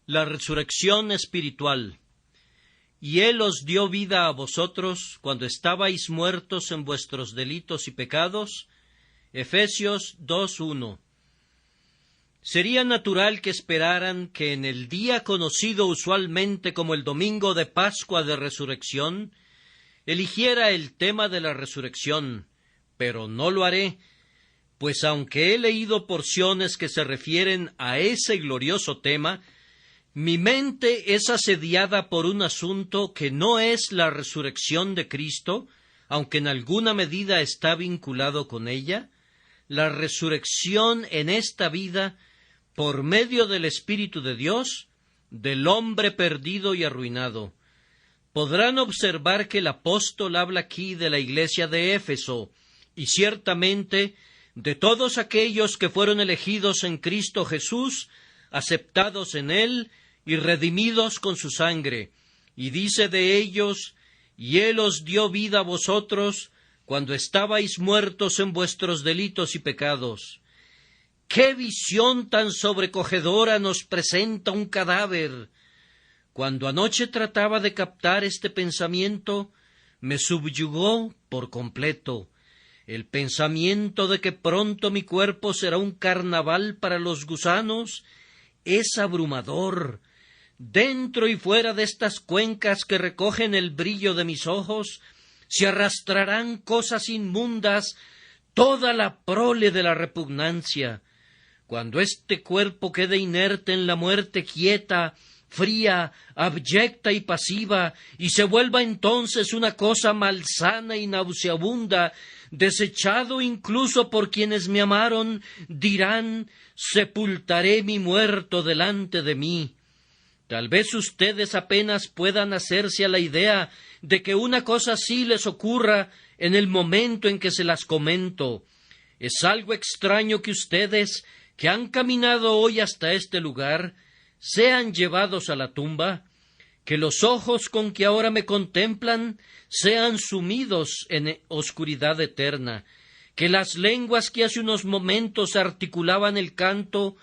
La resurrección espiritual. Y Él os dio vida a vosotros cuando estabais muertos en vuestros delitos y pecados. Efesios 2:1. Sería natural que esperaran que en el día conocido usualmente como el domingo de Pascua de Resurrección, eligiera el tema de la resurrección, pero no lo haré, pues aunque he leído porciones que se refieren a ese glorioso tema, mi mente es asediada por un asunto que no es la resurrección de Cristo, aunque en alguna medida está vinculado con ella, la resurrección en esta vida, por medio del Espíritu de Dios, del hombre perdido y arruinado. Podrán observar que el apóstol habla aquí de la iglesia de Éfeso, y ciertamente de todos aquellos que fueron elegidos en Cristo Jesús, aceptados en Él y redimidos con su sangre. Y dice de ellos: y Él os dio vida a vosotros cuando estabais muertos en vuestros delitos y pecados. ¡Qué visión tan sobrecogedora nos presenta un cadáver! Cuando anoche trataba de captar este pensamiento, me subyugó por completo. El pensamiento de que pronto mi cuerpo será un carnaval para los gusanos es abrumador. Dentro y fuera de estas cuencas que recogen el brillo de mis ojos, se arrastrarán cosas inmundas, toda la prole de la repugnancia. Cuando este cuerpo quede inerte en la muerte quieta, fría, abyecta y pasiva, y se vuelva entonces una cosa malsana y nauseabunda, desechado incluso por quienes me amaron, dirán: sepultaré mi muerto delante de mí. Tal vez ustedes apenas puedan hacerse a la idea de que una cosa así les ocurra en el momento en que se las comento. Es algo extraño que ustedes, que han caminado hoy hasta este lugar, sean llevados a la tumba, que los ojos con que ahora me contemplan sean sumidos en oscuridad eterna, que las lenguas que hace unos momentos articulaban el canto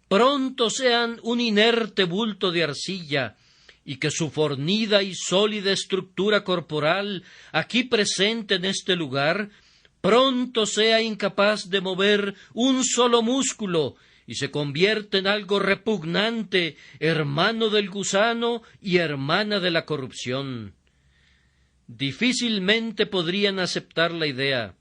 pronto sean un inerte bulto de arcilla, y que su fornida y sólida estructura corporal, aquí presente en este lugar, pronto sea incapaz de mover un solo músculo, y se convierte en algo repugnante, hermano del gusano y hermana de la corrupción. Difícilmente podrían aceptar la idea.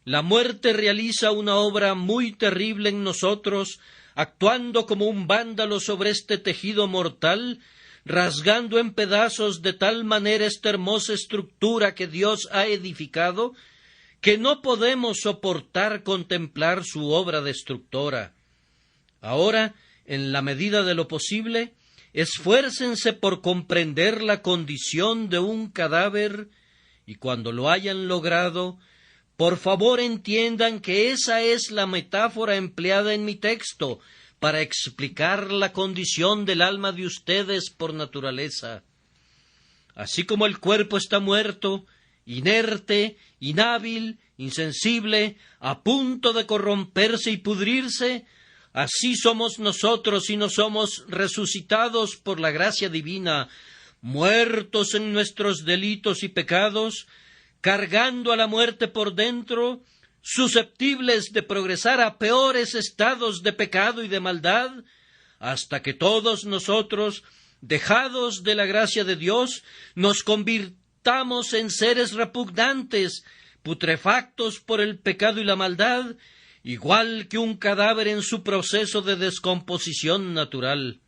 La muerte realiza una obra muy terrible en nosotros, actuando como un vándalo sobre este tejido mortal, rasgando en pedazos de tal manera esta hermosa estructura que Dios ha edificado, que no podemos soportar contemplar su obra destructora. Ahora, en la medida de lo posible, esfuércense por comprender la condición de un cadáver, y cuando lo hayan logrado, por favor entiendan que esa es la metáfora empleada en mi texto para explicar la condición del alma de ustedes por naturaleza. Así como el cuerpo está muerto, inerte, inhábil, insensible, a punto de corromperse y pudrirse, así somos nosotros si no somos resucitados por la gracia divina, muertos en nuestros delitos y pecados, cargando a la muerte por dentro, susceptibles de progresar a peores estados de pecado y de maldad, hasta que todos nosotros, dejados de la gracia de Dios, nos convirtamos en seres repugnantes, putrefactos por el pecado y la maldad, igual que un cadáver en su proceso de descomposición natural.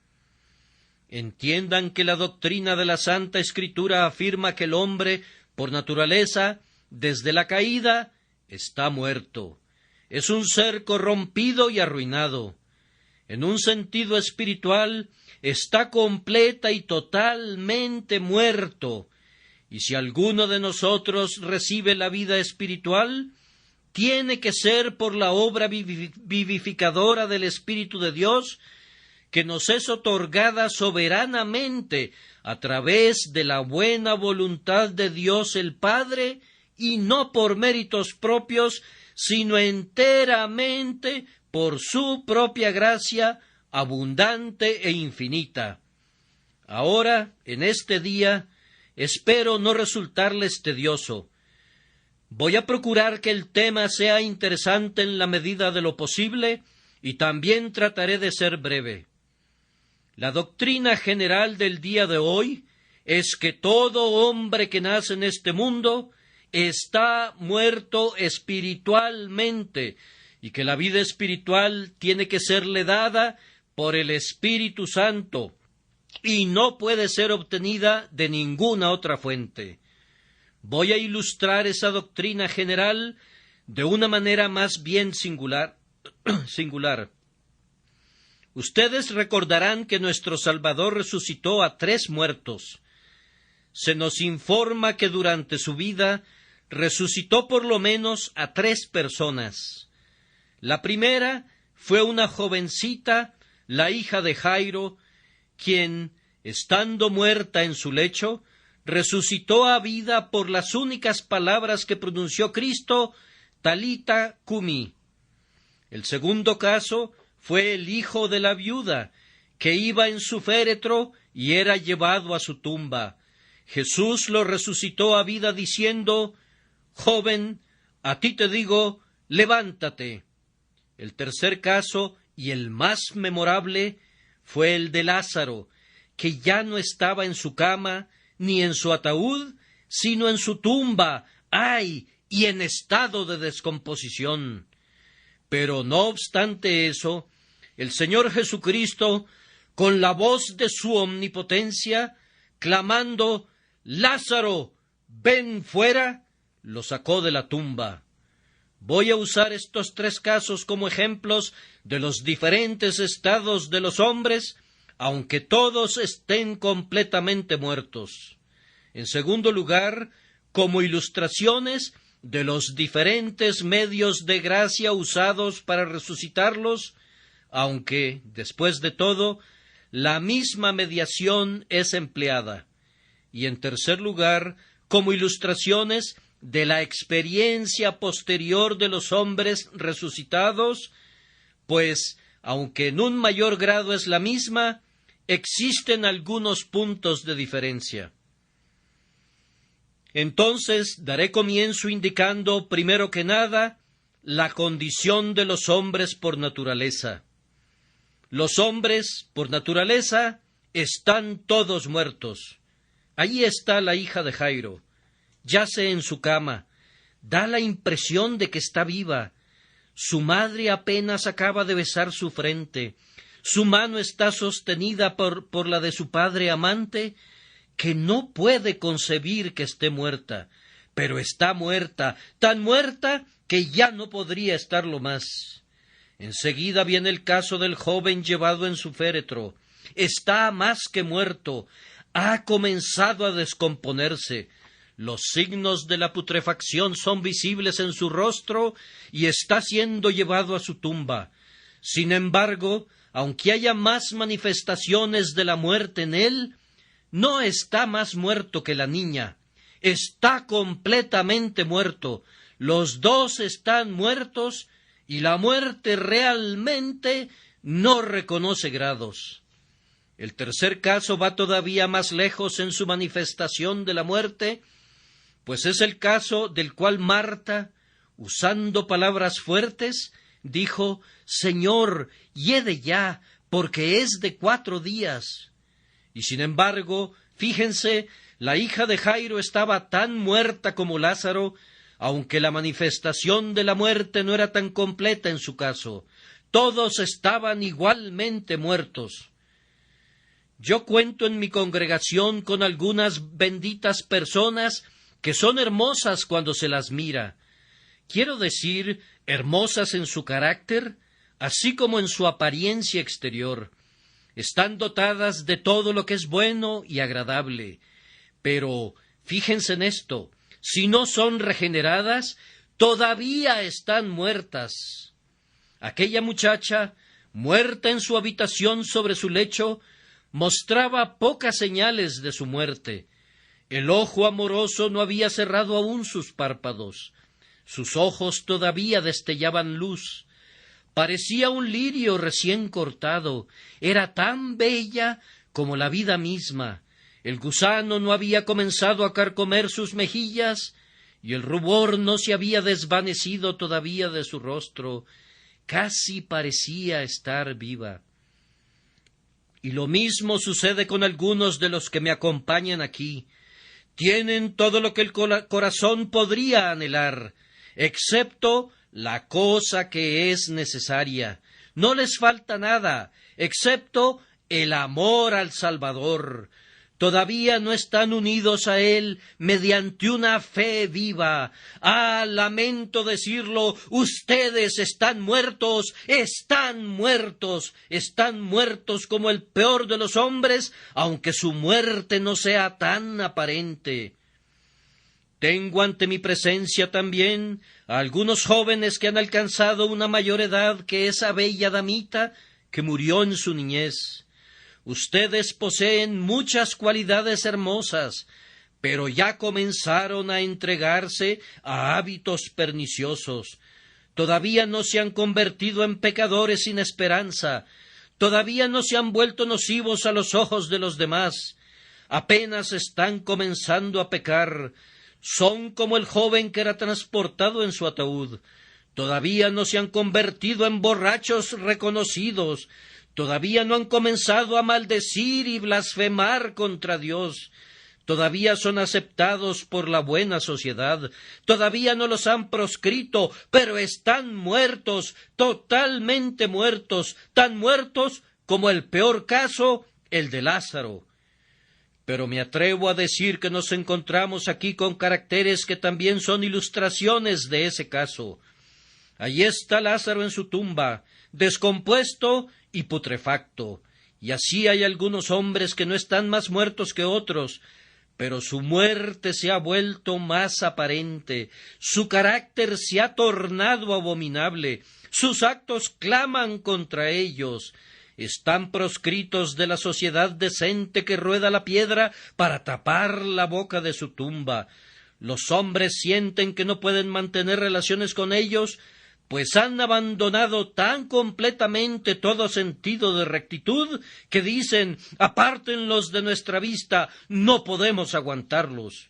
Entiendan que la doctrina de la Santa Escritura afirma que el hombre, por naturaleza, desde la caída, está muerto. Es un ser corrompido y arruinado. En un sentido espiritual, está completa y totalmente muerto. Y si alguno de nosotros recibe la vida espiritual, tiene que ser por la obra vivificadora del Espíritu de Dios, que nos es otorgada soberanamente a través de la buena voluntad de Dios el Padre, y no por méritos propios, sino enteramente por su propia gracia, abundante e infinita. Ahora, en este día, espero no resultarles tedioso. Voy a procurar que el tema sea interesante en la medida de lo posible y también trataré de ser breve. La doctrina general del día de hoy es que todo hombre que nace en este mundo está muerto espiritualmente y que la vida espiritual tiene que serle dada por el Espíritu Santo y no puede ser obtenida de ninguna otra fuente. Voy a ilustrar esa doctrina general de una manera más bien singular. Ustedes recordarán que nuestro Salvador resucitó a 3 muertos. Se nos informa que durante su vida resucitó por lo menos a 3 personas. La primera fue una jovencita, la hija de Jairo, quien, estando muerta en su lecho, resucitó a vida por las únicas palabras que pronunció Cristo, Talita cumi. El segundo caso fue el hijo de la viuda, que iba en su féretro y era llevado a su tumba. Jesús lo resucitó a vida diciendo: «Joven, a ti te digo, levántate». El tercer caso, y el más memorable, fue el de Lázaro, que ya no estaba en su cama, ni en su ataúd, sino en su tumba, ¡ay!, y en estado de descomposición. Pero no obstante eso, el Señor Jesucristo, con la voz de su omnipotencia, clamando: «Lázaro, ven fuera», lo sacó de la tumba. Voy a usar estos 3 casos como ejemplos de los diferentes estados de los hombres, aunque todos estén completamente muertos. En segundo lugar, como ilustraciones de los diferentes medios de gracia usados para resucitarlos, aunque, después de todo, la misma mediación es empleada. Y en tercer lugar, como ilustraciones de la experiencia posterior de los hombres resucitados, pues, aunque en un mayor grado es la misma, existen algunos puntos de diferencia. Entonces daré comienzo indicando, primero que nada, la condición de los hombres por naturaleza. Los hombres, por naturaleza, están todos muertos. Allí está la hija de Jairo. Yace en su cama. Da la impresión de que está viva. Su madre apenas acaba de besar su frente. Su mano está sostenida por la de su padre amante, que no puede concebir que esté muerta, pero está muerta, tan muerta que ya no podría estarlo más. Enseguida viene el caso del joven llevado en su féretro. Está más que muerto, ha comenzado a descomponerse. Los signos de la putrefacción son visibles en su rostro y está siendo llevado a su tumba. Sin embargo, aunque haya más manifestaciones de la muerte en él, no está más muerto que la niña. Está completamente muerto. Los 2 están muertos y la muerte realmente no reconoce grados. El tercer caso va todavía más lejos en su manifestación de la muerte, pues es el caso del cual Marta, usando palabras fuertes, dijo: «Señor, hiede ya, porque es de 4 días». Y sin embargo, fíjense, la hija de Jairo estaba tan muerta como Lázaro, aunque la manifestación de la muerte no era tan completa en su caso. Todos estaban igualmente muertos. Yo cuento en mi congregación con algunas benditas personas que son hermosas cuando se las mira. Quiero decir, hermosas en su carácter, así como en su apariencia exterior. Están dotadas de todo lo que es bueno y agradable. Pero, fíjense en esto, si no son regeneradas, todavía están muertas. Aquella muchacha, muerta en su habitación sobre su lecho, mostraba pocas señales de su muerte. El ojo amoroso no había cerrado aún sus párpados. Sus ojos todavía destellaban luz. Parecía un lirio recién cortado, era tan bella como la vida misma. El gusano no había comenzado a carcomer sus mejillas, y el rubor no se había desvanecido todavía de su rostro. Casi parecía estar viva. Y lo mismo sucede con algunos de los que me acompañan aquí. Tienen todo lo que el corazón podría anhelar, excepto la cosa que es necesaria. No les falta nada, excepto el amor al Salvador. Todavía no están unidos a Él mediante una fe viva. Ah, lamento decirlo, ustedes están muertos como el peor de los hombres, aunque su muerte no sea tan aparente. Tengo ante mi presencia también a algunos jóvenes que han alcanzado una mayor edad que esa bella damita que murió en su niñez. Ustedes poseen muchas cualidades hermosas, pero ya comenzaron a entregarse a hábitos perniciosos. Todavía no se han convertido en pecadores sin esperanza. Todavía no se han vuelto nocivos a los ojos de los demás. Apenas están comenzando a pecar. Son como el joven que era transportado en su ataúd. Todavía no se han convertido en borrachos reconocidos. Todavía no han comenzado a maldecir y blasfemar contra Dios. Todavía son aceptados por la buena sociedad. Todavía no los han proscrito, pero están muertos, totalmente muertos, tan muertos como el peor caso, el de Lázaro. Pero me atrevo a decir que nos encontramos aquí con caracteres que también son ilustraciones de ese caso. Allí está Lázaro en su tumba, descompuesto y putrefacto, y así hay algunos hombres que no están más muertos que otros, pero su muerte se ha vuelto más aparente, su carácter se ha tornado abominable, sus actos claman contra ellos, están proscritos de la sociedad decente que rueda la piedra para tapar la boca de su tumba. Los hombres sienten que no pueden mantener relaciones con ellos, pues han abandonado tan completamente todo sentido de rectitud que dicen, apártenlos de nuestra vista, no podemos aguantarlos.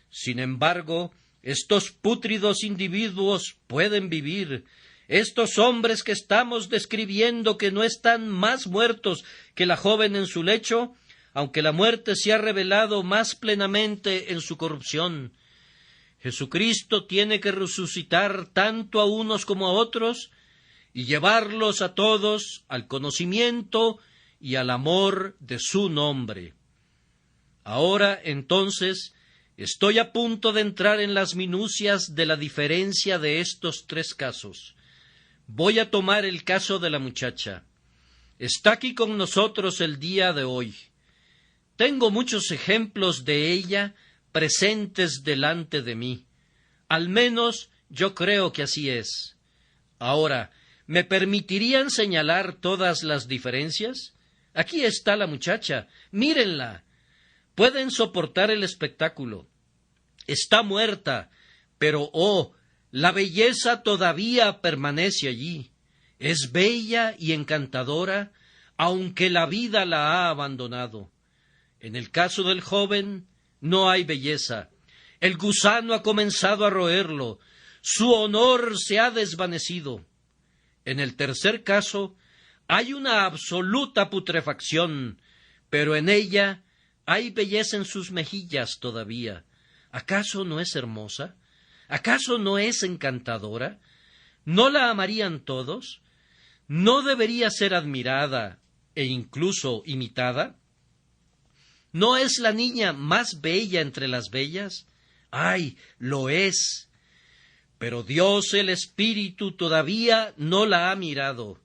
Sin embargo, estos pútridos individuos pueden vivir. Estos hombres que estamos describiendo, que no están más muertos que la joven en su lecho, aunque la muerte se ha revelado más plenamente en su corrupción. Jesucristo tiene que resucitar tanto a unos como a otros y llevarlos a todos al conocimiento y al amor de su nombre. Ahora, entonces, estoy a punto de entrar en las minucias de la diferencia de estos tres casos. Voy a tomar el caso de la muchacha. Está aquí con nosotros el día de hoy. Tengo muchos ejemplos de ella presentes delante de mí. Al menos yo creo que así es. Ahora, ¿me permitirían señalar todas las diferencias? Aquí está la muchacha, mírenla. Pueden soportar el espectáculo. Está muerta, pero la belleza todavía permanece allí. Es bella y encantadora, aunque la vida la ha abandonado. En el caso del joven, no hay belleza. El gusano ha comenzado a roerlo. Su honor se ha desvanecido. En el tercer caso, hay una absoluta putrefacción, pero en ella hay belleza en sus mejillas todavía. ¿Acaso no es hermosa? ¿Acaso no es encantadora? ¿No la amarían todos? ¿No debería ser admirada e incluso imitada? ¿No es la niña más bella entre las bellas? ¡Ay, lo es! Pero Dios el Espíritu todavía no la ha mirado.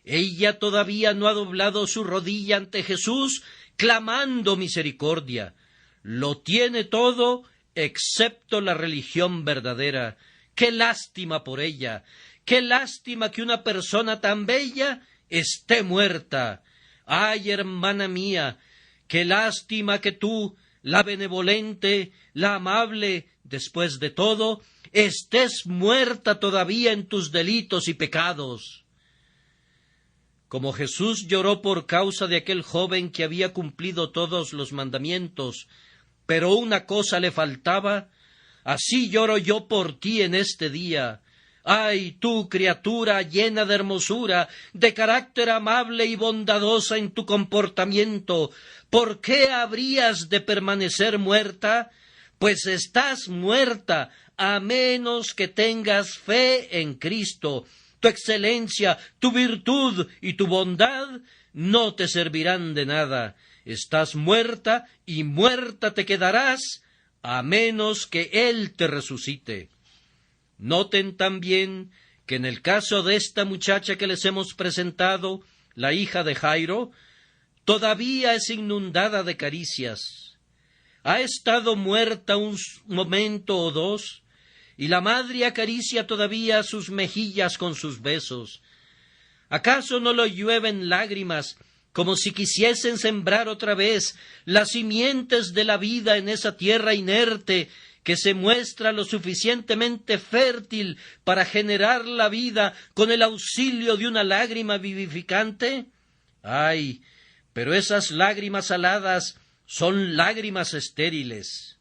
Ella todavía no ha doblado su rodilla ante Jesús, clamando misericordia. Lo tiene todo, excepto la religión verdadera. ¡Qué lástima por ella! ¡Qué lástima que una persona tan bella esté muerta! ¡Ay, hermana mía! ¡Qué lástima que tú, la benevolente, la amable, después de todo, estés muerta todavía en tus delitos y pecados! Como Jesús lloró por causa de aquel joven que había cumplido todos los mandamientos, pero una cosa le faltaba, así lloro yo por ti en este día. Ay, tú, criatura llena de hermosura, de carácter amable y bondadosa en tu comportamiento, ¿por qué habrías de permanecer muerta? Pues estás muerta, a menos que tengas fe en Cristo. Tu excelencia, tu virtud y tu bondad no te servirán de nada. Estás muerta y muerta te quedarás, a menos que Él te resucite. Noten también que en el caso de esta muchacha que les hemos presentado, la hija de Jairo, todavía es inundada de caricias. Ha estado muerta un momento o dos, y la madre acaricia todavía sus mejillas con sus besos. ¿Acaso no lo llueven lágrimas, como si quisiesen sembrar otra vez las simientes de la vida en esa tierra inerte que se muestra lo suficientemente fértil para generar la vida con el auxilio de una lágrima vivificante? ¡Ay! Pero esas lágrimas saladas son lágrimas estériles.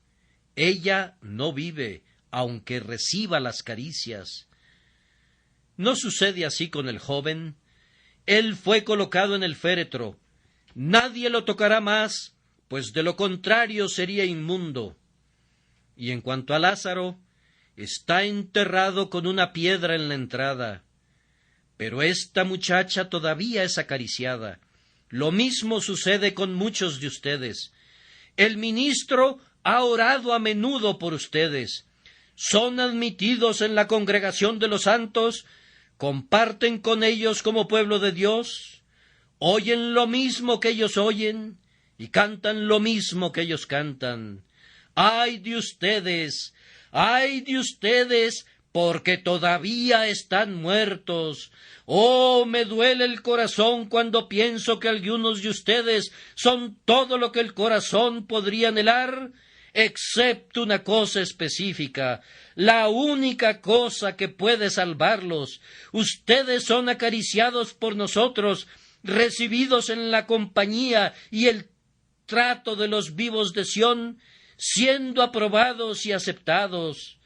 Ella no vive, aunque reciba las caricias. ¿No sucede así con el joven? Él fue colocado en el féretro. Nadie lo tocará más, pues de lo contrario sería inmundo. Y en cuanto a Lázaro, está enterrado con una piedra en la entrada. Pero esta muchacha todavía es acariciada. Lo mismo sucede con muchos de ustedes. El ministro ha orado a menudo por ustedes. Son admitidos en la congregación de los santos, comparten con ellos como pueblo de Dios, oyen lo mismo que ellos oyen y cantan lo mismo que ellos cantan. ¡Ay de ustedes! ¡Ay de ustedes! Porque todavía están muertos. ¡Oh, me duele el corazón cuando pienso que algunos de ustedes son todo lo que el corazón podría anhelar, excepto una cosa específica, la única cosa que puede salvarlos! Ustedes son acariciados por nosotros, recibidos en la compañía y el trato de los vivos de Sión, siendo aprobados y aceptados.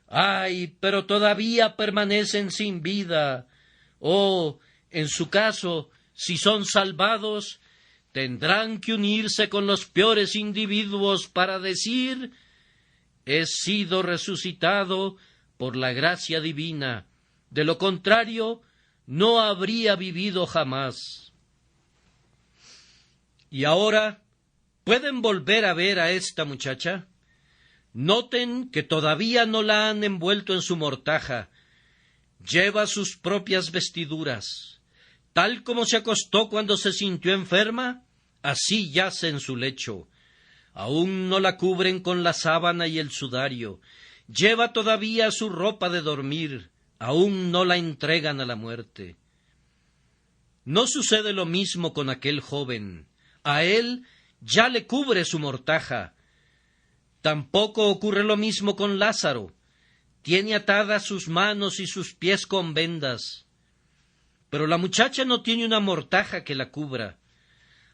¡Ay, pero todavía permanecen sin vida! Oh, en su caso, si son salvados, tendrán que unirse con los peores individuos para decir: he sido resucitado por la gracia divina. De lo contrario, no habría vivido jamás. Y ahora, ¿pueden volver a ver a esta muchacha? Noten que todavía no la han envuelto en su mortaja. Lleva sus propias vestiduras. Tal como se acostó cuando se sintió enferma, así yace en su lecho. Aún no la cubren con la sábana y el sudario. Lleva todavía su ropa de dormir. Aún no la entregan a la muerte. No sucede lo mismo con aquel joven. A él ya le cubre su mortaja. Tampoco ocurre lo mismo con Lázaro. Tiene atadas sus manos y sus pies con vendas. Pero la muchacha no tiene una mortaja que la cubra.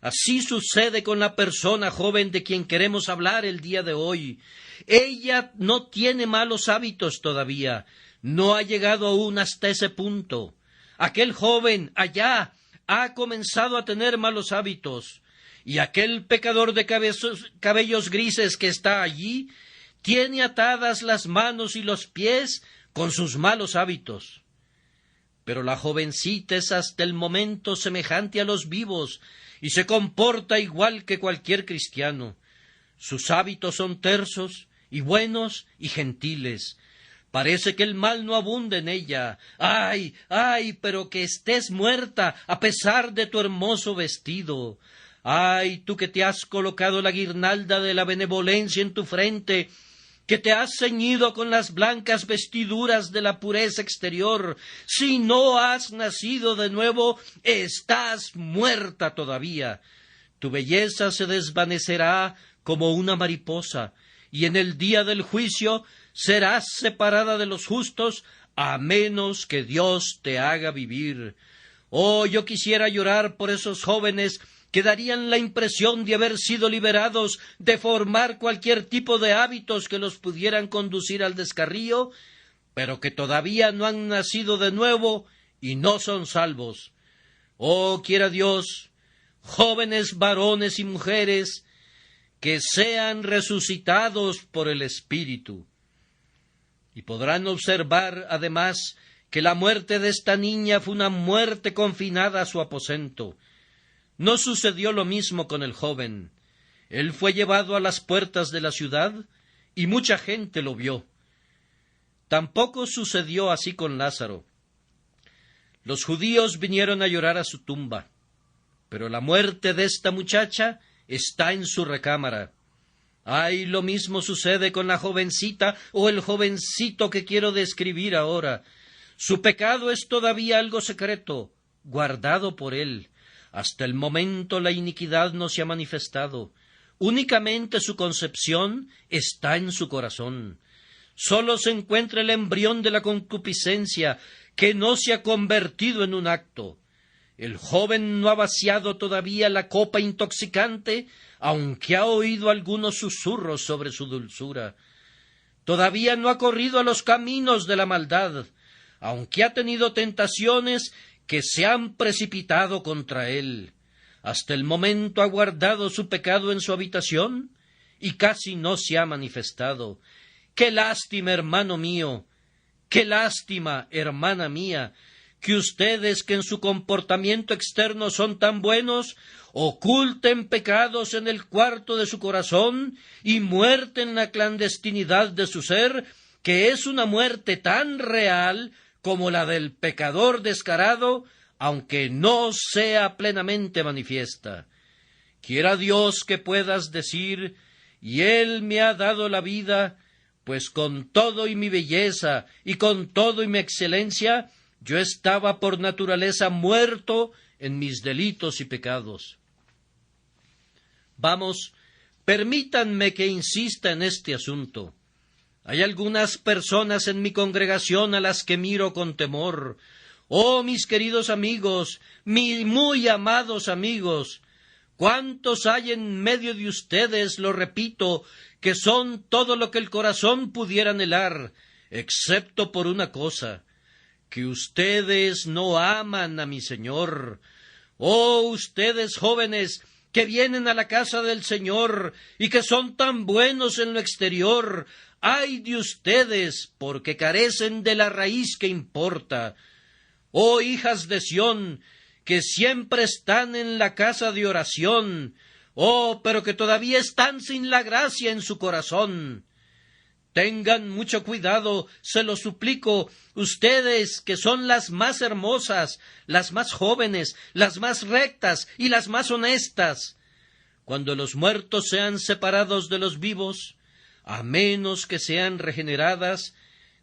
Así sucede con la persona joven de quien queremos hablar el día de hoy. Ella no tiene malos hábitos todavía. No ha llegado aún hasta ese punto. Aquel joven allá ha comenzado a tener malos hábitos. Y aquel pecador de cabellos grises que está allí tiene atadas las manos y los pies con sus malos hábitos. Pero la jovencita es hasta el momento semejante a los vivos y se comporta igual que cualquier cristiano. Sus hábitos son tersos y buenos y gentiles. Parece que el mal no abunda en ella. ¡Ay, ay, pero que estés muerta a pesar de tu hermoso vestido! ¡Ay, tú que te has colocado la guirnalda de la benevolencia en tu frente, que te has ceñido con las blancas vestiduras de la pureza exterior! Si no has nacido de nuevo, estás muerta todavía. Tu belleza se desvanecerá como una mariposa, y en el día del juicio serás separada de los justos, a menos que Dios te haga vivir. Oh, yo quisiera llorar por esos jóvenes que darían la impresión de haber sido liberados de formar cualquier tipo de hábitos que los pudieran conducir al descarrío, pero que todavía no han nacido de nuevo y no son salvos. Oh, quiera Dios, jóvenes varones y mujeres, que sean resucitados por el Espíritu. Y podrán observar, además, que la muerte de esta niña fue una muerte confinada a su aposento. No sucedió lo mismo con el joven. Él fue llevado a las puertas de la ciudad y mucha gente lo vio. Tampoco sucedió así con Lázaro. Los judíos vinieron a llorar a su tumba, pero la muerte de esta muchacha está en su recámara. Ay, lo mismo sucede con la jovencita o el jovencito que quiero describir ahora. Su pecado es todavía algo secreto, guardado por él. Hasta el momento la iniquidad no se ha manifestado. Únicamente su concepción está en su corazón. Sólo se encuentra el embrión de la concupiscencia, que no se ha convertido en un acto. El joven no ha vaciado todavía la copa intoxicante, aunque ha oído algunos susurros sobre su dulzura. Todavía no ha corrido a los caminos de la maldad, aunque ha tenido tentaciones que se han precipitado contra él. Hasta el momento ha guardado su pecado en su habitación y casi no se ha manifestado. ¡Qué lástima, hermano mío! ¡Qué lástima, hermana mía! Que ustedes, que en su comportamiento externo son tan buenos, oculten pecados en el cuarto de su corazón y muerten la clandestinidad de su ser, que es una muerte tan real como la del pecador descarado, aunque no sea plenamente manifiesta. Quiera Dios que puedas decir: y Él me ha dado la vida, pues con todo y mi belleza y con todo y mi excelencia, yo estaba por naturaleza muerto en mis delitos y pecados. Vamos, permítanme que insista en este asunto. Hay algunas personas en mi congregación a las que miro con temor. Oh, mis queridos amigos, mis muy amados amigos, ¿cuántos hay en medio de ustedes, lo repito, que son todo lo que el corazón pudiera anhelar, excepto por una cosa: que ustedes no aman a mi Señor? Oh, ustedes jóvenes que vienen a la casa del Señor y que son tan buenos en lo exterior, ¡ay de ustedes, porque carecen de la raíz que importa! Oh, hijas de Sión, que siempre están en la casa de oración, oh, pero que todavía están sin la gracia en su corazón. Tengan mucho cuidado, se lo suplico, ustedes que son las más hermosas, las más jóvenes, las más rectas y las más honestas. Cuando los muertos sean separados de los vivos, a menos que sean regeneradas,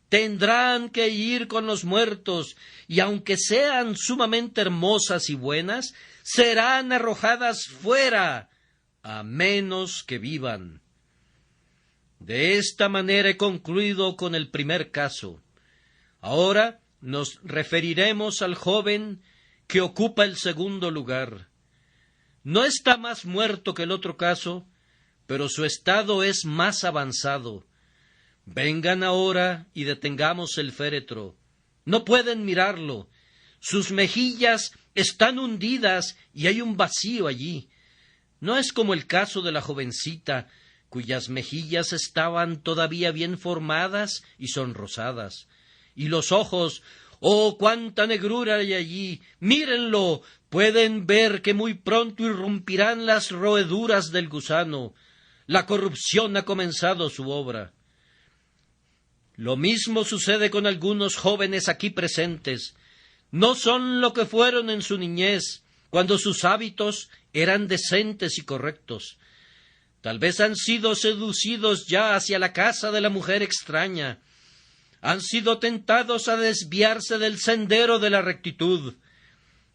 tendrán que ir con los muertos, y aunque sean sumamente hermosas y buenas, serán arrojadas fuera, a menos que vivan. De esta manera he concluido con el primer caso. Ahora nos referiremos al joven que ocupa el segundo lugar. No está más muerto que el otro caso, pero su estado es más avanzado. Vengan ahora y detengamos el féretro. No pueden mirarlo. Sus mejillas están hundidas y hay un vacío allí. No es como el caso de la jovencita, cuyas mejillas estaban todavía bien formadas y sonrosadas. Y los ojos, ¡oh, cuánta negrura hay allí! ¡Mírenlo! Pueden ver que muy pronto irrumpirán las roeduras del gusano. La corrupción ha comenzado su obra. Lo mismo sucede con algunos jóvenes aquí presentes. No son lo que fueron en su niñez, cuando sus hábitos eran decentes y correctos. Tal vez han sido seducidos ya hacia la casa de la mujer extraña. Han sido tentados a desviarse del sendero de la rectitud.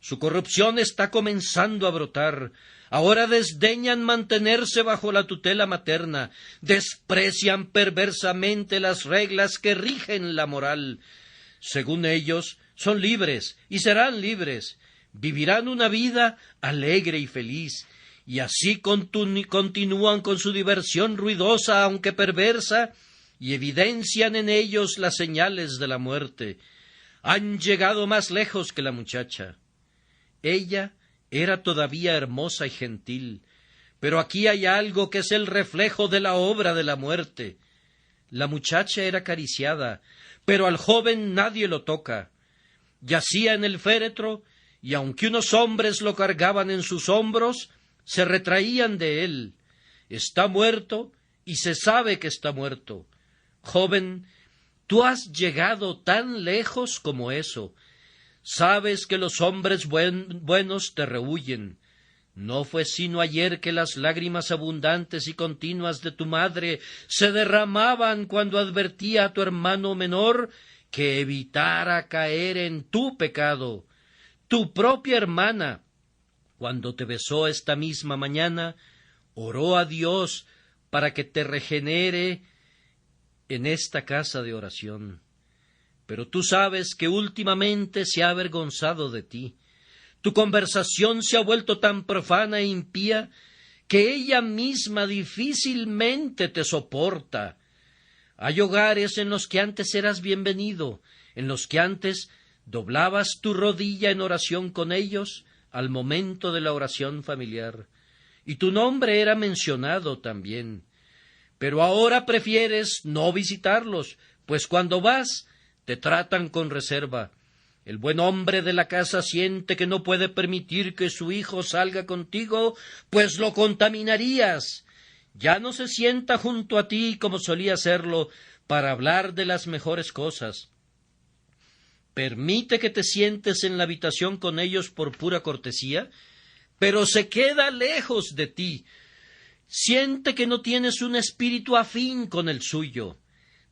Su corrupción está comenzando a brotar. Ahora desdeñan mantenerse bajo la tutela materna, desprecian perversamente las reglas que rigen la moral. Según ellos, son libres y serán libres, Vivirán una vida alegre y feliz, y así continúan con su diversión ruidosa aunque perversa, y evidencian en ellos las señales de la muerte. Han llegado más lejos que la muchacha. Ella era todavía hermosa y gentil, pero aquí hay algo que es el reflejo de la obra de la muerte. La muchacha era acariciada, pero al joven nadie lo toca. Yacía en el féretro, y aunque unos hombres lo cargaban en sus hombros, se retraían de él. Está muerto, y se sabe que está muerto. Joven, tú has llegado tan lejos como eso. Sabes que los hombres buenos te rehuyen. No fue sino ayer que las lágrimas abundantes y continuas de tu madre se derramaban cuando advertía a tu hermano menor que evitara caer en tu pecado. Tu propia hermana, cuando te besó esta misma mañana, oró a Dios para que te regenere en esta casa de oración. Pero tú sabes que últimamente se ha avergonzado de ti. Tu conversación se ha vuelto tan profana e impía que ella misma difícilmente te soporta. Hay hogares en los que antes eras bienvenido, en los que antes doblabas tu rodilla en oración con ellos al momento de la oración familiar, y tu nombre era mencionado también. Pero ahora prefieres no visitarlos, pues cuando vas te tratan con reserva. El buen hombre de la casa siente que no puede permitir que su hijo salga contigo, pues lo contaminarías. Ya no se sienta junto a ti como solía hacerlo para hablar de las mejores cosas. Permite que te sientes en la habitación con ellos por pura cortesía, pero se queda lejos de ti. Siente que no tienes un espíritu afín con el suyo.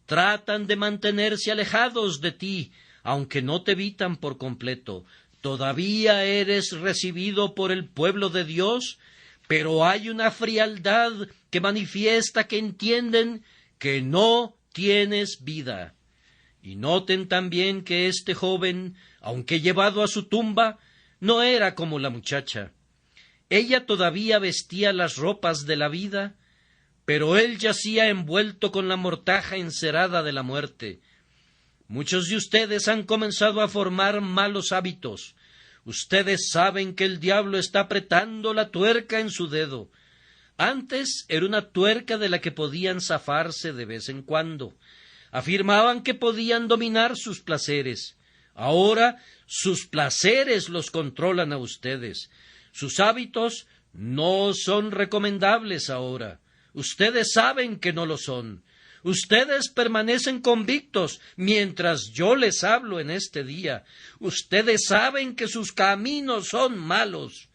Tratan de mantenerse alejados de ti, aunque no te evitan por completo. Todavía eres recibido por el pueblo de Dios, pero hay una frialdad que manifiesta que entienden que no tienes vida. Y noten también que este joven, aunque llevado a su tumba, no era como la muchacha. Ella todavía vestía las ropas de la vida, pero él yacía envuelto con la mortaja encerada de la muerte. Muchos de ustedes han comenzado a formar malos hábitos. Ustedes saben que el diablo está apretando la tuerca en su dedo. Antes era una tuerca de la que podían zafarse de vez en cuando. Afirmaban que podían dominar sus placeres. Ahora sus placeres los controlan a ustedes. Sus hábitos no son recomendables ahora. Ustedes saben que no lo son. Ustedes permanecen convictos mientras yo les hablo en este día. Ustedes saben que sus caminos son malos.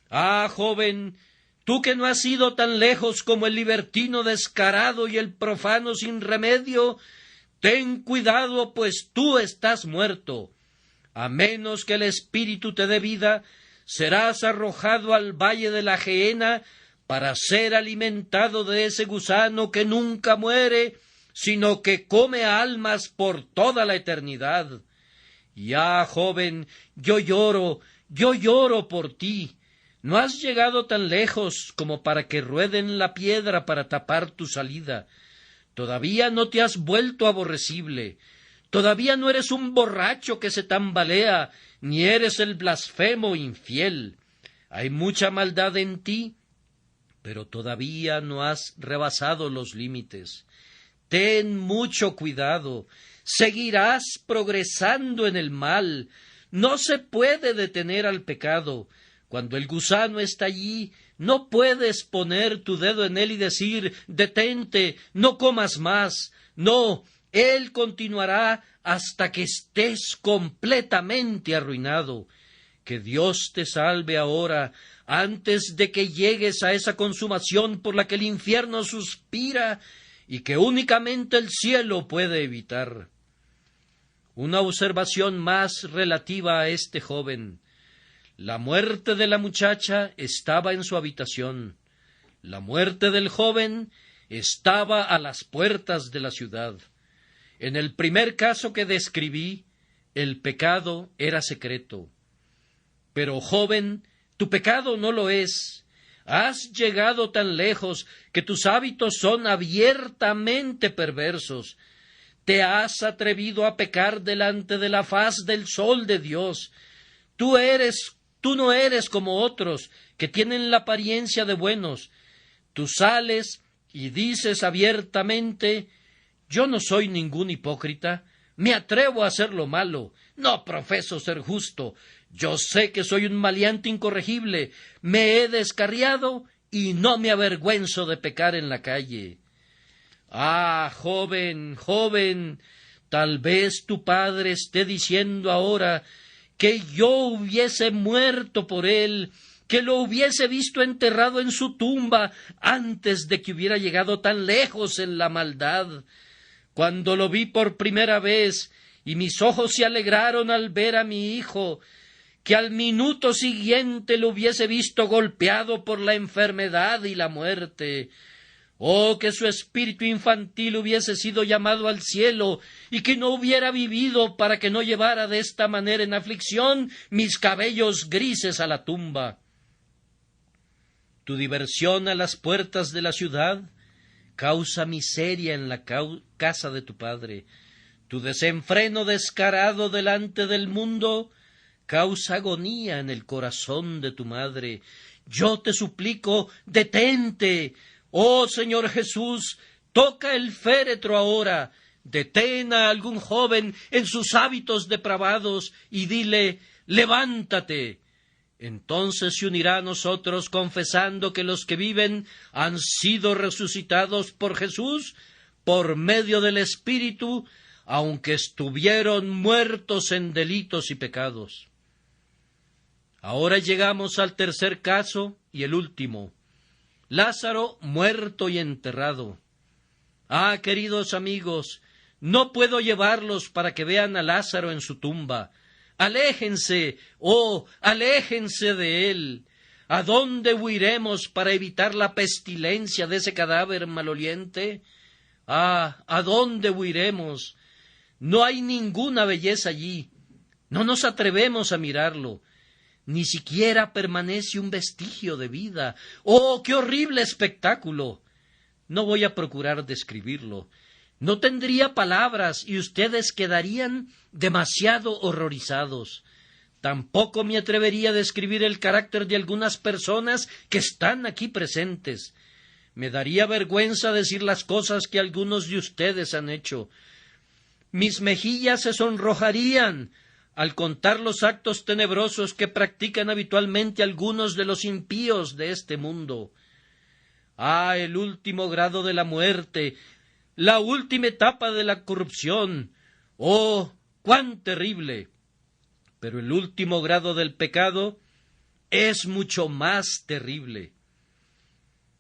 Ah, joven, tú que no has ido tan lejos como el libertino descarado y el profano sin remedio, ten cuidado, pues tú estás muerto. A menos que el espíritu te dé vida, serás arrojado al valle de la Gehenna para ser alimentado de ese gusano que nunca muere, sino que come almas por toda la eternidad. Ya, joven, yo lloro por ti. No has llegado tan lejos como para que rueden la piedra para tapar tu salida. Todavía no te has vuelto aborrecible. Todavía no eres un borracho que se tambalea, ni eres el blasfemo infiel. Hay mucha maldad en ti, pero todavía no has rebasado los límites. Ten mucho cuidado. Seguirás progresando en el mal. No se puede detener al pecado. Cuando el gusano está allí, no puedes poner tu dedo en él y decir, detente, no comas más. No, él continuará hasta que estés completamente arruinado. Que Dios te salve ahora, antes de que llegues a esa consumación por la que el infierno suspira y que únicamente el cielo puede evitar. Una observación más relativa a este joven. La muerte de la muchacha estaba en su habitación. La muerte del joven estaba a las puertas de la ciudad. En el primer caso que describí, el pecado era secreto. Pero, joven, tu pecado no lo es. Has llegado tan lejos que tus hábitos son abiertamente perversos. Te has atrevido a pecar delante de la faz del sol de Dios. Tú no eres como otros, que tienen la apariencia de buenos. Tú sales y dices abiertamente: yo no soy ningún hipócrita, me atrevo a hacer lo malo, no profeso ser justo, yo sé que soy un maleante incorregible, me he descarriado y no me avergüenzo de pecar en la calle. Ah, joven, joven, tal vez tu padre esté diciendo ahora que yo hubiese muerto por él, que lo hubiese visto enterrado en su tumba antes de que hubiera llegado tan lejos en la maldad. Cuando lo vi por primera vez y mis ojos se alegraron al ver a mi hijo, que al minuto siguiente lo hubiese visto golpeado por la enfermedad y la muerte. Oh, que su espíritu infantil hubiese sido llamado al cielo y que no hubiera vivido para que no llevara de esta manera en aflicción mis cabellos grises a la tumba. Tu diversión a las puertas de la ciudad causa miseria en la casa de tu padre. Tu desenfreno descarado delante del mundo causa agonía en el corazón de tu madre. Yo te suplico, detente. Oh Señor Jesús, toca el féretro ahora. Detén a algún joven en sus hábitos depravados y dile: levántate. Entonces se unirá a nosotros confesando que los que viven han sido resucitados por Jesús por medio del Espíritu, aunque estuvieron muertos en delitos y pecados. Ahora llegamos al tercer caso y el último: Lázaro muerto y enterrado. Ah, queridos amigos, no puedo llevarlos para que vean a Lázaro en su tumba. Aléjense, oh, aléjense de él. ¿A dónde huiremos para evitar la pestilencia de ese cadáver maloliente? Ah, ¿a dónde huiremos? No hay ninguna belleza allí. No nos atrevemos a mirarlo. Ni siquiera permanece un vestigio de vida. ¡Oh, qué horrible espectáculo! No voy a procurar describirlo. No tendría palabras y ustedes quedarían demasiado horrorizados. Tampoco me atrevería a describir el carácter de algunas personas que están aquí presentes. Me daría vergüenza decir las cosas que algunos de ustedes han hecho. Mis mejillas se sonrojarían al contar los actos tenebrosos que practican habitualmente algunos de los impíos de este mundo. Ah, el último grado de la muerte, la última etapa de la corrupción. ¡Oh, cuán terrible! Pero el último grado del pecado es mucho más terrible.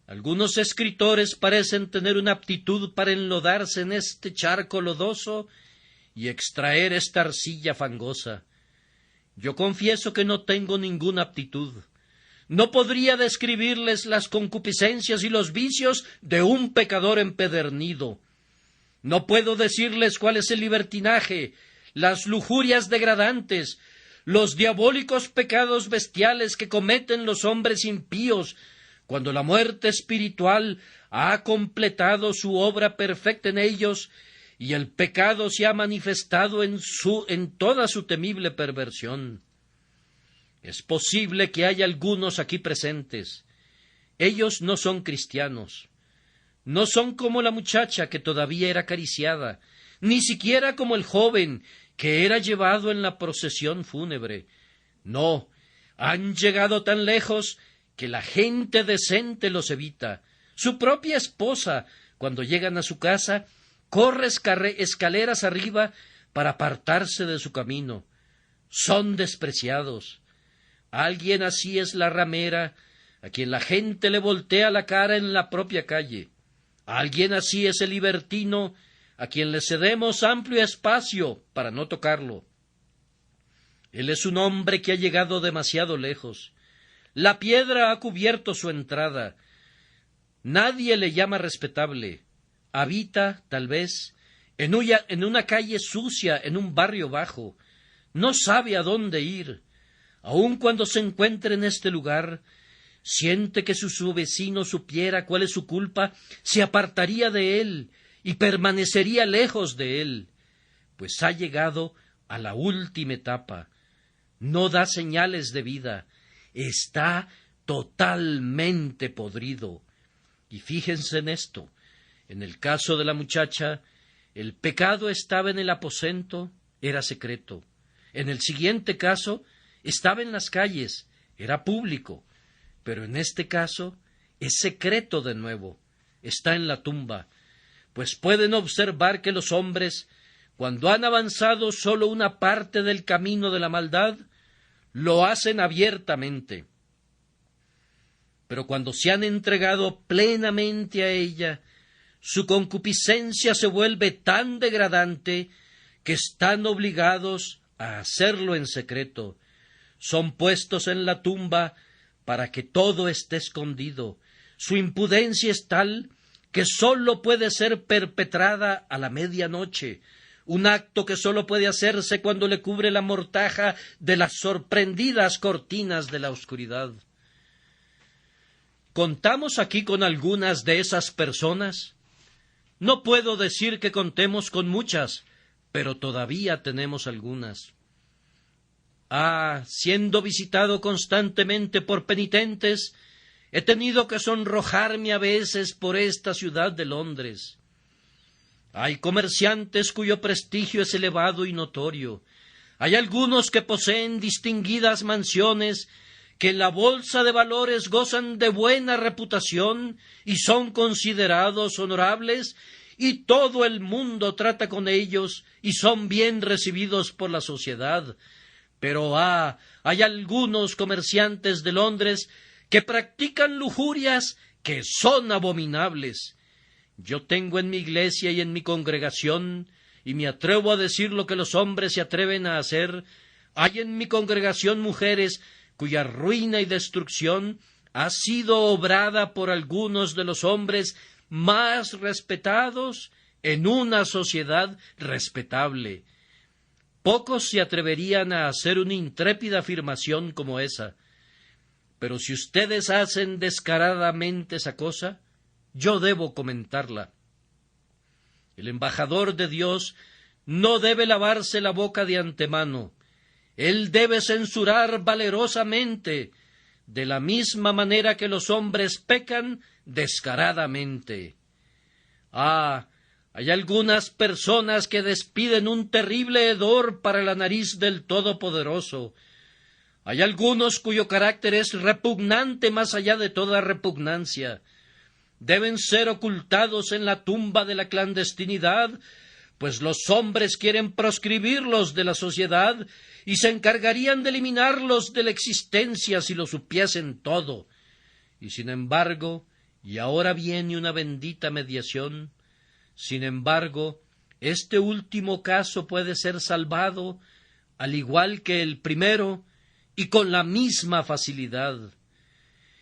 Algunos escritores parecen tener una aptitud para enlodarse en este charco lodoso y extraer esta arcilla fangosa. Yo confieso que no tengo ninguna aptitud. No podría describirles las concupiscencias y los vicios de un pecador empedernido. No puedo decirles cuál es el libertinaje, las lujurias degradantes, los diabólicos pecados bestiales que cometen los hombres impíos, cuando la muerte espiritual ha completado su obra perfecta en ellos y el pecado se ha manifestado en toda su temible perversión. Es posible que haya algunos aquí presentes. Ellos no son cristianos. No son como la muchacha que todavía era acariciada, ni siquiera como el joven que era llevado en la procesión fúnebre. No, han llegado tan lejos que la gente decente los evita. Su propia esposa, cuando llegan a su casa, corre escaleras arriba para apartarse de su camino. Son despreciados. Alguien así es la ramera, a quien la gente le voltea la cara en la propia calle. Alguien así es el libertino, a quien le cedemos amplio espacio para no tocarlo. Él es un hombre que ha llegado demasiado lejos. La piedra ha cubierto su entrada. Nadie le llama respetable. Habita, tal vez, en una calle sucia, en un barrio bajo. No sabe a dónde ir. aun cuando se encuentre en este lugar, siente que si su vecino supiera cuál es su culpa, se apartaría de él y permanecería lejos de él, pues ha llegado a la última etapa. No da señales de vida, está totalmente podrido. Y fíjense en esto, en el caso de la muchacha, el pecado estaba en el aposento, era secreto. En el siguiente caso, estaba en las calles, era público. Pero en este caso, es secreto de nuevo, está en la tumba. Pues pueden observar que los hombres, cuando han avanzado solo una parte del camino de la maldad, lo hacen abiertamente. Pero cuando se han entregado plenamente a ella, su concupiscencia se vuelve tan degradante que están obligados a hacerlo en secreto. Son puestos en la tumba para que todo esté escondido. Su impudencia es tal que sólo puede ser perpetrada a la medianoche, un acto que sólo puede hacerse cuando le cubre la mortaja de las sorprendidas cortinas de la oscuridad. ¿Contamos aquí con algunas de esas personas? No puedo decir que contemos con muchas, pero todavía tenemos algunas. Siendo visitado constantemente por penitentes, he tenido que sonrojarme a veces por esta ciudad de Londres. Hay comerciantes cuyo prestigio es elevado y notorio. Hay algunos que poseen distinguidas mansiones, que en la bolsa de valores gozan de buena reputación y son considerados honorables, y todo el mundo trata con ellos y son bien recibidos por la sociedad. Pero hay algunos comerciantes de Londres que practican lujurias que son abominables. Yo tengo en mi iglesia y en mi congregación, y me atrevo a decir lo que los hombres se atreven a hacer, hay en mi congregación mujeres cuya ruina y destrucción ha sido obrada por algunos de los hombres más respetados en una sociedad respetable. Pocos se atreverían a hacer una intrépida afirmación como esa. Pero si ustedes hacen descaradamente esa cosa, yo debo comentarla. El embajador de Dios no debe lavarse la boca de antemano. Él debe censurar valerosamente, de la misma manera que los hombres pecan descaradamente. Hay algunas personas que despiden un terrible hedor para la nariz del Todopoderoso. Hay algunos cuyo carácter es repugnante más allá de toda repugnancia. Deben ser ocultados en la tumba de la clandestinidad, pues los hombres quieren proscribirlos de la sociedad y se encargarían de eliminarlos de la existencia si lo supiesen todo. Y sin embargo, y ahora viene una bendita mediación, sin embargo, este último caso puede ser salvado, al igual que el primero, y con la misma facilidad.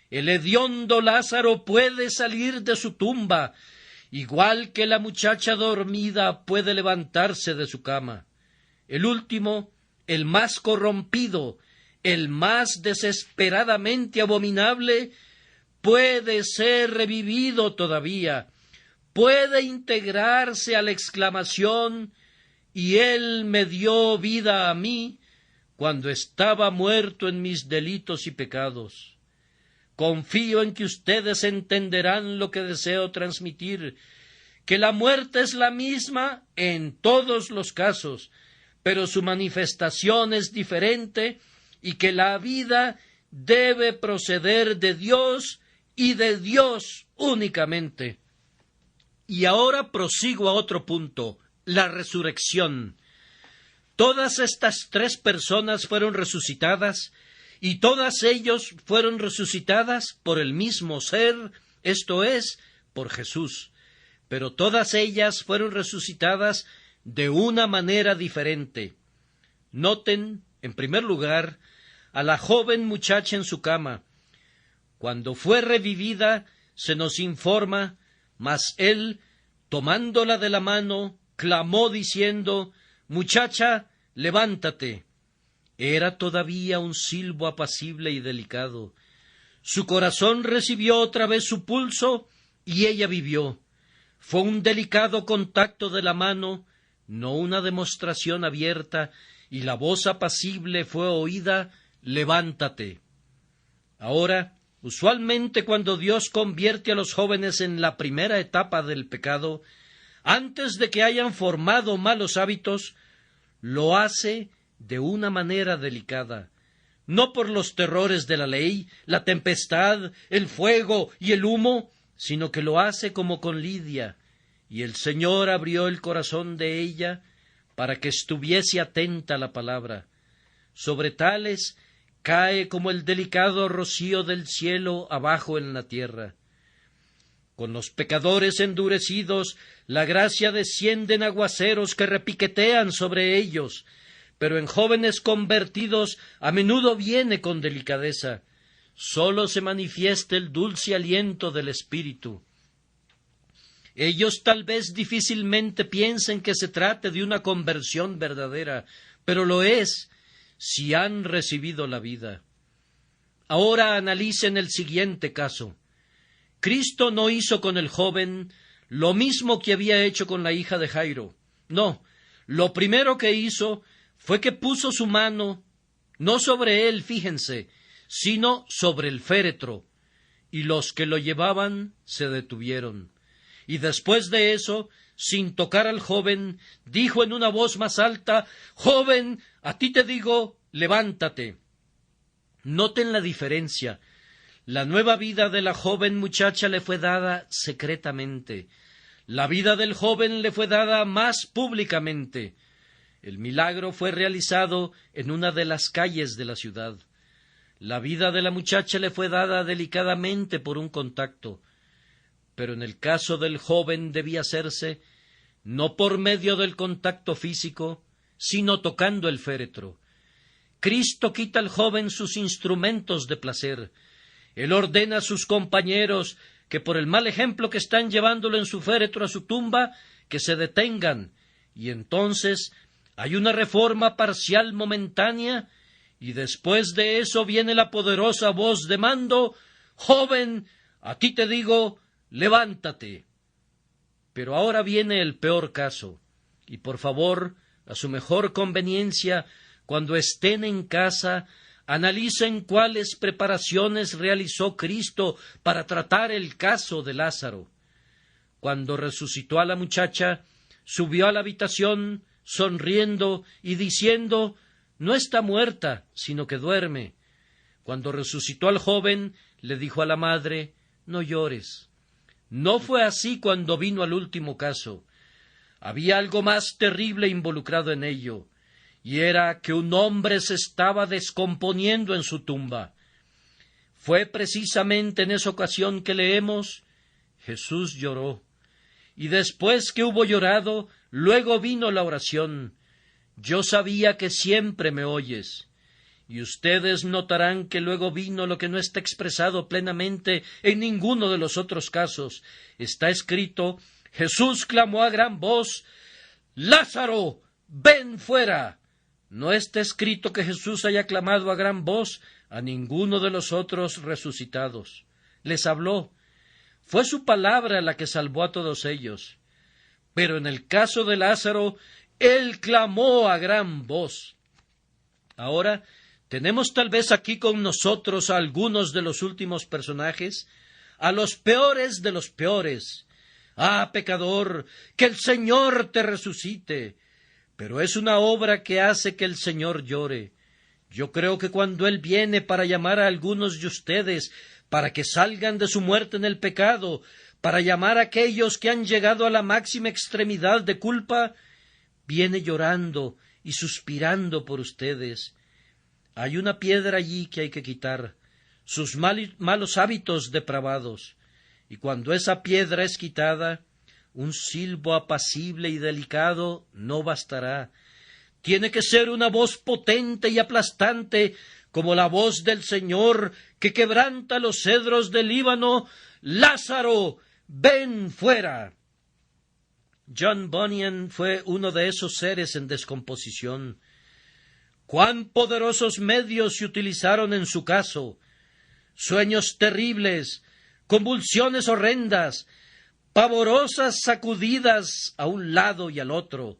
El hediondo Lázaro puede salir de su tumba, igual que la muchacha dormida puede levantarse de su cama. El último, el más corrompido, el más desesperadamente abominable, puede ser revivido todavía, puede integrarse a la exclamación: «Y él me dio vida a mí cuando estaba muerto en mis delitos y pecados». Confío en que ustedes entenderán lo que deseo transmitir, que la muerte es la misma en todos los casos, pero su manifestación es diferente, y que la vida debe proceder de Dios y de Dios únicamente. Y ahora prosigo a otro punto, la resurrección. Todas estas tres personas fueron resucitadas, y todas ellos fueron resucitadas por el mismo ser, esto es, por Jesús. Pero todas ellas fueron resucitadas de una manera diferente. Noten, en primer lugar, a la joven muchacha en su cama. Cuando fue revivida, se nos informa, mas él, tomándola de la mano, clamó diciendo: «Muchacha, levántate». Era todavía un silbo apacible y delicado. Su corazón recibió otra vez su pulso y ella vivió. Fue un delicado contacto de la mano, no una demostración abierta, y la voz apacible fue oída: levántate. Ahora, usualmente cuando Dios convierte a los jóvenes en la primera etapa del pecado, antes de que hayan formado malos hábitos, lo hace de una manera delicada, no por los terrores de la ley, la tempestad, el fuego y el humo, sino que lo hace como con Lidia, y el Señor abrió el corazón de ella para que estuviese atenta a la palabra. Sobre tales cae como el delicado rocío del cielo abajo en la tierra. Con los pecadores endurecidos, la gracia desciende en aguaceros que repiquetean sobre ellos, pero en jóvenes convertidos a menudo viene con delicadeza. Sólo se manifiesta el dulce aliento del Espíritu. Ellos tal vez difícilmente piensen que se trate de una conversión verdadera, pero lo es si han recibido la vida. Ahora analicen el siguiente caso. Cristo no hizo con el joven lo mismo que había hecho con la hija de Jairo. No, lo primero que hizo fue que puso su mano, no sobre él, fíjense, sino sobre el féretro, y los que lo llevaban se detuvieron. Y después de eso, sin tocar al joven, dijo en una voz más alta: «Joven, a ti te digo, levántate». Noten la diferencia. La nueva vida de la joven muchacha le fue dada secretamente. La vida del joven le fue dada más públicamente. El milagro fue realizado en una de las calles de la ciudad. La vida de la muchacha le fue dada delicadamente por un contacto, pero en el caso del joven debía hacerse no por medio del contacto físico, sino tocando el féretro. Cristo quita al joven sus instrumentos de placer. Él ordena a sus compañeros que por el mal ejemplo que están llevándolo en su féretro a su tumba, que se detengan, y entonces hay una reforma parcial momentánea, y después de eso viene la poderosa voz de mando: «Joven, a ti te digo, levántate». Pero ahora viene el peor caso, y por favor, a su mejor conveniencia, cuando estén en casa, analicen cuáles preparaciones realizó Cristo para tratar el caso de Lázaro. Cuando resucitó a la muchacha, subió a la habitación, sonriendo y diciendo: «No está muerta, sino que duerme». Cuando resucitó al joven, le dijo a la madre: «No llores». No fue así cuando vino al último caso. Había algo más terrible involucrado en ello, y era que un hombre se estaba descomponiendo en su tumba. Fue precisamente en esa ocasión que leemos: Jesús lloró, y después que hubo llorado, luego vino la oración: «Yo sabía que siempre me oyes». Y ustedes notarán que luego vino lo que no está expresado plenamente en ninguno de los otros casos. Está escrito: Jesús clamó a gran voz: «Lázaro, ven fuera». No está escrito que Jesús haya clamado a gran voz a ninguno de los otros resucitados. Les habló. Fue su palabra la que salvó a todos ellos. Pero en el caso de Lázaro, él clamó a gran voz. Ahora, tenemos tal vez aquí con nosotros a algunos de los últimos personajes, a los peores de los peores. «Ah, pecador, que el Señor te resucite». Pero es una obra que hace que el Señor llore. Yo creo que cuando Él viene para llamar a algunos de ustedes, para que salgan de su muerte en el pecado, para llamar a aquellos que han llegado a la máxima extremidad de culpa, viene llorando y suspirando por ustedes. Hay una piedra allí que hay que quitar, sus malos hábitos depravados, y cuando esa piedra es quitada, un silbo apacible y delicado no bastará. Tiene que ser una voz potente y aplastante, como la voz del Señor que quebranta los cedros del Líbano: «Lázaro, ven fuera». John Bunyan fue uno de esos seres en descomposición. Cuán poderosos medios se utilizaron en su caso. Sueños terribles, convulsiones horrendas, pavorosas sacudidas a un lado y al otro.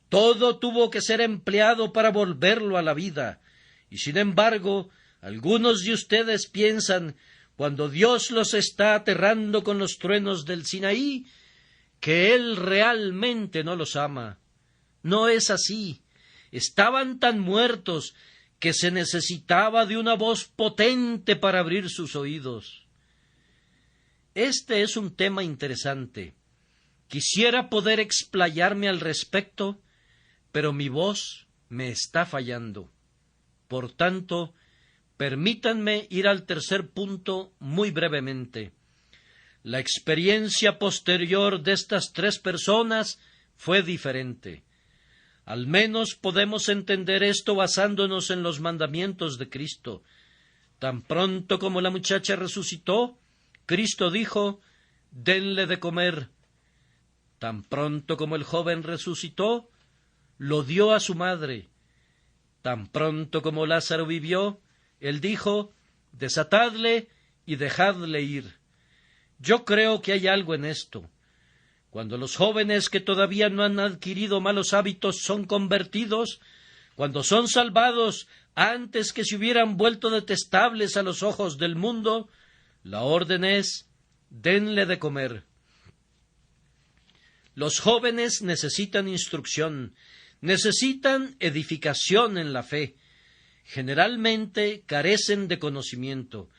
Todo tuvo que ser empleado para volverlo a la vida. Y sin embargo, algunos de ustedes piensan, cuando Dios los está aterrando con los truenos del Sinaí, que Él realmente no los ama. No es así. Estaban tan muertos que se necesitaba de una voz potente para abrir sus oídos. Este es un tema interesante. Quisiera poder explayarme al respecto, pero mi voz me está fallando. Por tanto, permítanme ir al tercer punto muy brevemente. La experiencia posterior de estas tres personas fue diferente. Al menos podemos entender esto basándonos en los mandamientos de Cristo. Tan pronto como la muchacha resucitó, Cristo dijo, denle de comer. Tan pronto como el joven resucitó, lo dio a su madre. Tan pronto como Lázaro vivió, él dijo, desatadle y dejadle ir. Yo creo que hay algo en esto. Cuando los jóvenes que todavía no han adquirido malos hábitos son convertidos, cuando son salvados antes que se hubieran vuelto detestables a los ojos del mundo, la orden es, denle de comer. Los jóvenes necesitan instrucción, necesitan edificación en la fe. Generalmente carecen de conocimiento,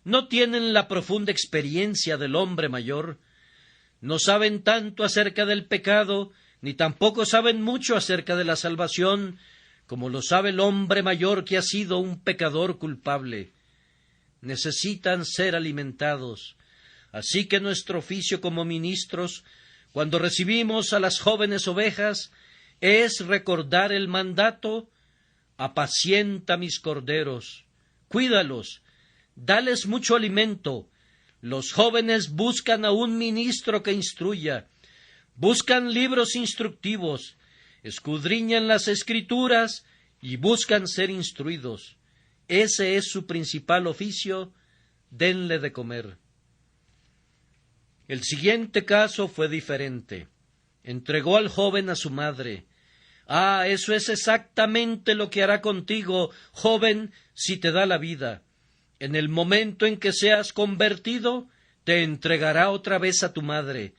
no tienen la profunda experiencia del hombre mayor, no saben tanto acerca del pecado, ni tampoco saben mucho acerca de la salvación, como lo sabe el hombre mayor que ha sido un pecador culpable. Necesitan ser alimentados. Así que nuestro oficio como ministros, cuando recibimos a las jóvenes ovejas, es recordar el mandato: apacienta mis corderos, cuídalos, dales mucho alimento. Los jóvenes buscan a un ministro que instruya, buscan libros instructivos, escudriñan las Escrituras y buscan ser instruidos. Ese es su principal oficio, denle de comer. El siguiente caso fue diferente. Entregó al joven a su madre. Ah, eso es exactamente lo que hará contigo, joven, si te da la vida. En el momento en que seas convertido, te entregará otra vez a tu madre.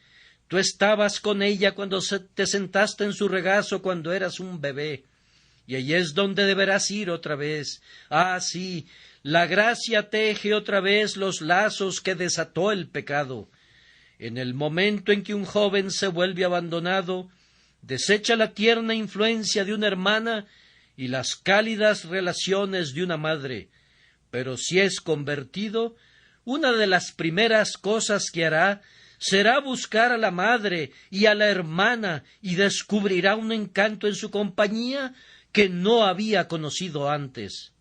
Tú estabas con ella cuando te sentaste en su regazo cuando eras un bebé. Y ahí es donde deberás ir otra vez. Ah, sí, la gracia teje otra vez los lazos que desató el pecado. En el momento en que un joven se vuelve abandonado, desecha la tierna influencia de una hermana y las cálidas relaciones de una madre. Pero si es convertido, una de las primeras cosas que hará será buscar a la madre y a la hermana y descubrirá un encanto en su compañía que no había conocido antes.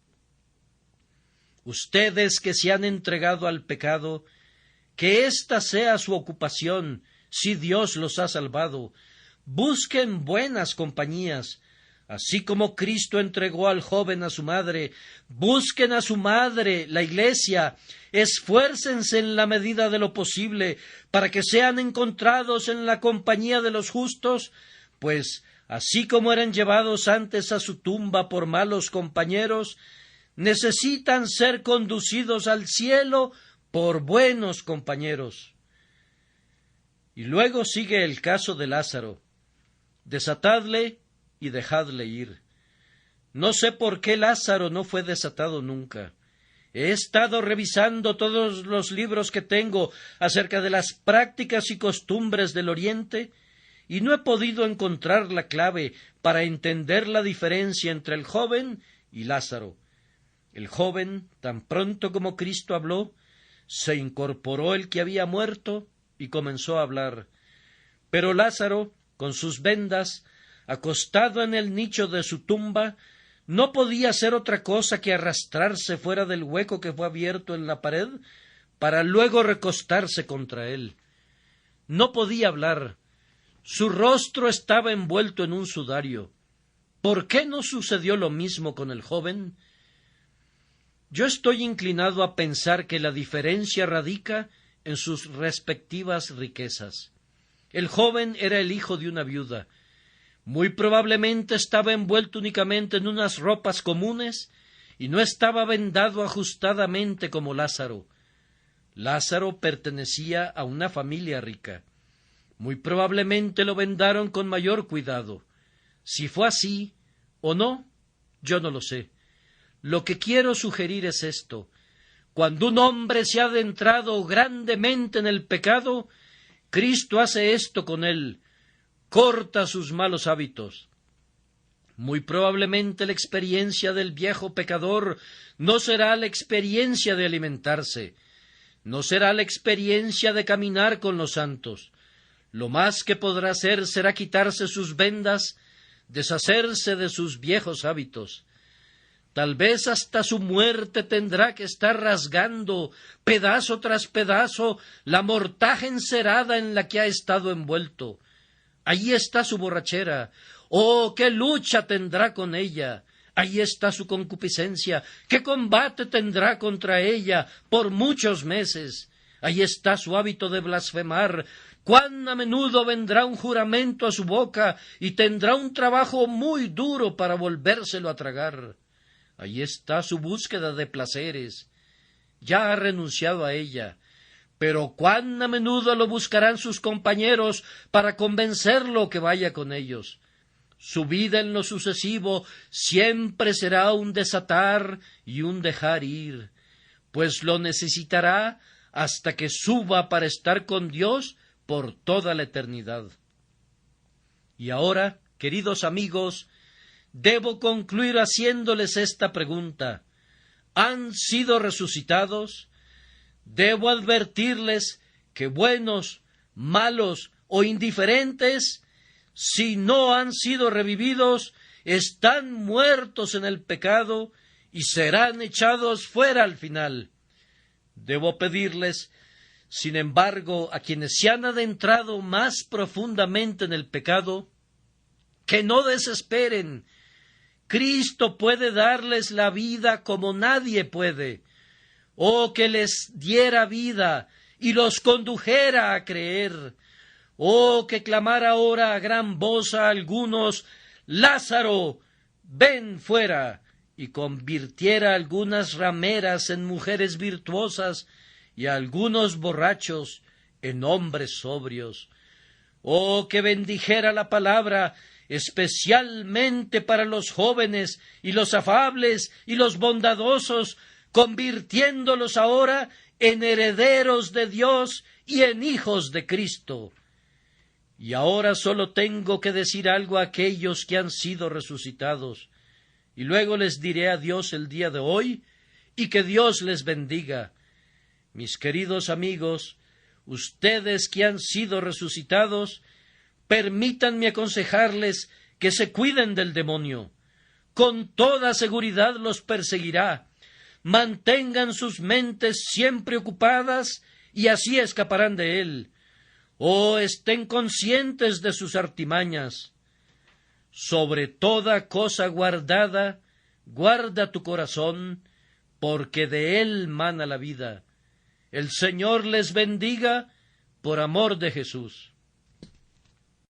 Ustedes que se han entregado al pecado, que ésta sea su ocupación, si Dios los ha salvado. Busquen buenas compañías. Así como Cristo entregó al joven a su madre, busquen a su madre, la Iglesia, esfuércense en la medida de lo posible para que sean encontrados en la compañía de los justos, pues así como eran llevados antes a su tumba por malos compañeros, necesitan ser conducidos al cielo por buenos compañeros. Y luego sigue el caso de Lázaro. Desatadle y dejadle ir. No sé por qué Lázaro no fue desatado nunca. He estado revisando todos los libros que tengo acerca de las prácticas y costumbres del Oriente y no he podido encontrar la clave para entender la diferencia entre el joven y Lázaro. El joven, tan pronto como Cristo habló, se incorporó el que había muerto y comenzó a hablar. Pero Lázaro, con sus vendas, acostado en el nicho de su tumba, no podía hacer otra cosa que arrastrarse fuera del hueco que fue abierto en la pared para luego recostarse contra él. No podía hablar. Su rostro estaba envuelto en un sudario. ¿Por qué no sucedió lo mismo con el joven? Yo estoy inclinado a pensar que la diferencia radica en sus respectivas riquezas. El joven era el hijo de una viuda. Muy probablemente estaba envuelto únicamente en unas ropas comunes y no estaba vendado ajustadamente como Lázaro. Lázaro pertenecía a una familia rica. Muy probablemente lo vendaron con mayor cuidado. Si fue así o no, yo no lo sé. Lo que quiero sugerir es esto: cuando un hombre se ha adentrado grandemente en el pecado, Cristo hace esto con él, corta sus malos hábitos. Muy probablemente la experiencia del viejo pecador no será la experiencia de alimentarse, no será la experiencia de caminar con los santos. Lo más que podrá hacer será quitarse sus vendas, deshacerse de sus viejos hábitos. Tal vez hasta su muerte tendrá que estar rasgando, pedazo tras pedazo, la mortaja encerada en la que ha estado envuelto. Allí está su borrachera. ¡Oh, qué lucha tendrá con ella! Allí está su concupiscencia. ¡Qué combate tendrá contra ella por muchos meses! Allí está su hábito de blasfemar. ¡Cuán a menudo vendrá un juramento a su boca y tendrá un trabajo muy duro para volvérselo a tragar! Allí está su búsqueda de placeres. Ya ha renunciado a ella, pero cuán a menudo lo buscarán sus compañeros para convencerlo que vaya con ellos. Su vida en lo sucesivo siempre será un desatar y un dejar ir, pues lo necesitará hasta que suba para estar con Dios por toda la eternidad. Y ahora, queridos amigos, debo concluir haciéndoles esta pregunta: ¿han sido resucitados? Debo advertirles que buenos, malos o indiferentes, si no han sido revividos, están muertos en el pecado y serán echados fuera al final. Debo pedirles, sin embargo, a quienes se han adentrado más profundamente en el pecado, que no desesperen. Cristo puede darles la vida como nadie puede. Oh, que les diera vida y los condujera a creer. Oh, que clamara ahora a gran voz a algunos: Lázaro, ven fuera, y convirtiera a algunas rameras en mujeres virtuosas y a algunos borrachos en hombres sobrios. Oh, que bendijera la palabra especialmente para los jóvenes y los afables y los bondadosos, convirtiéndolos ahora en herederos de Dios y en hijos de Cristo. Y ahora solo tengo que decir algo a aquellos que han sido resucitados, y luego les diré adiós el día de hoy, y que Dios les bendiga. Mis queridos amigos, ustedes que han sido resucitados, permítanme aconsejarles que se cuiden del demonio. Con toda seguridad los perseguirá. Mantengan sus mentes siempre ocupadas y así escaparán de él. Oh, estén conscientes de sus artimañas. Sobre toda cosa guardada, guarda tu corazón, porque de él mana la vida. El Señor les bendiga por amor de Jesús.